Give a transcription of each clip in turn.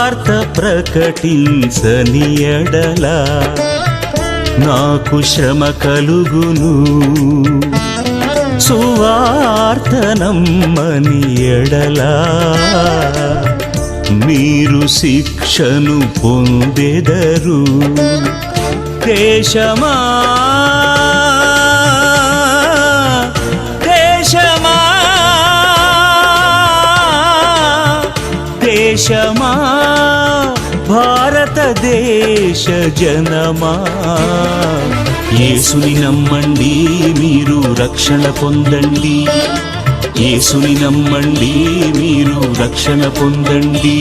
సువార్త ప్రకటించని ఎడల నాకు శ్రమ కలుగును. సువార్త నమ్మని ఎడల మీరు శిక్షను పొందెదరు. దేశమా దేశమా దేశమా భారతదేశ జనమా, యేసుని నమ్మండి మీరు రక్షణ పొందండి. యేసుని నమ్మండి మీరు రక్షణ పొందండి.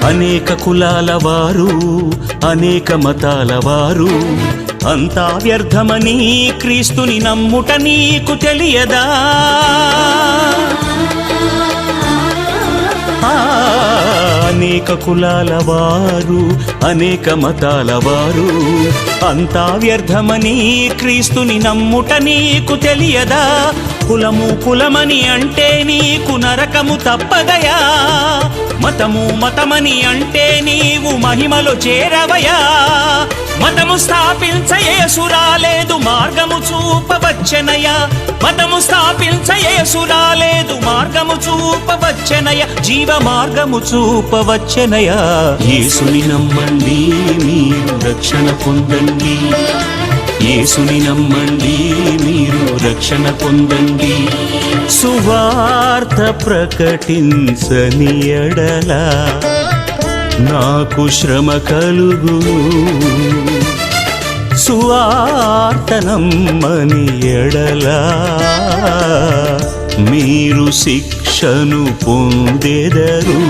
అనేక కులాల వారు, అనేక మతాల వారు, అంతా వ్యర్థమని క్రీస్తుని నమ్ముట నీకు తెలియదా? అనేక కులాల వారు, అనేక మతాల వారు, అంతా వ్యర్థమని క్రీస్తుని నమ్ముట నీకు తెలియదా? కులము కులమని అంటే నీకు నరకము తప్పదయా. మతము మతమని అంటే నీవు మహిమలో చేరవయా. మతము స్థాపించ యేసు రాలేదు, మార్గము చూపవచ్చెనయా. మతము స్థాపించ యేసు రాలేదు, మార్గము చూపవచ్చెనయ, జీవ మార్గము చూపవచ్చెనయా. యేసుని నమ్మండి మీరు రక్షణ పొందండి. యేసుని నమ్మండి మీరు రక్షణ పొందండి. సువార్త ప్రకటించని ఎడల నాకు శ్రమ కలుగును. సువార్త నమ్మని ఎడల మీరు శిక్షను పొందెదరు.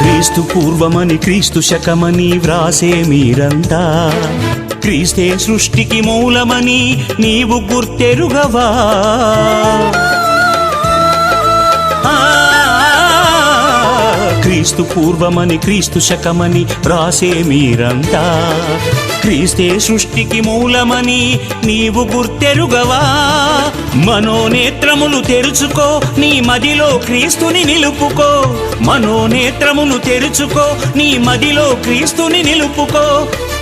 క్రీస్తు పూర్వమని క్రీస్తు శకమని వ్రాసే మీరంతా, క్రీస్తే సృష్టికి మూలమని నీవు గుర్తెరుగవా? క్రీస్తు పూర్వమని క్రీస్తు శకమని వ్రాసే మీరంతా, క్రీస్తే సృష్టికి మూలమని నీవు గుర్తెరుగవా? మనోనేత్రములు తెరుచుకో, నీ మదిలో క్రీస్తుని నిలుపుకో. మనోనేత్రములు తెరుచుకో, నీ మదిలో క్రీస్తుని నిలుపుకో.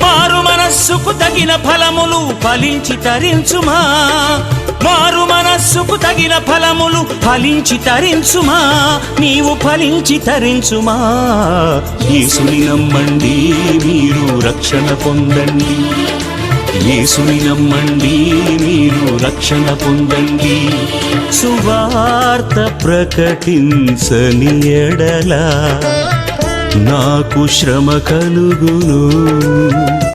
మారు మనస్సుకు తగిన ఫలములు ఫలించి తరించుమా. మారు మనస్సుకు తగిన ఫలములు ఫలించి తరించుమా. నీవు ఫలించి తరించుమా. యేసుని నమ్మండి మీరు రక్షణ పొందండి. యేసుని నమ్మండి మీరు రక్షణ పొందండి. సువార్త ప్రకటించని ఎడల నాకు శ్రమ కలుగును.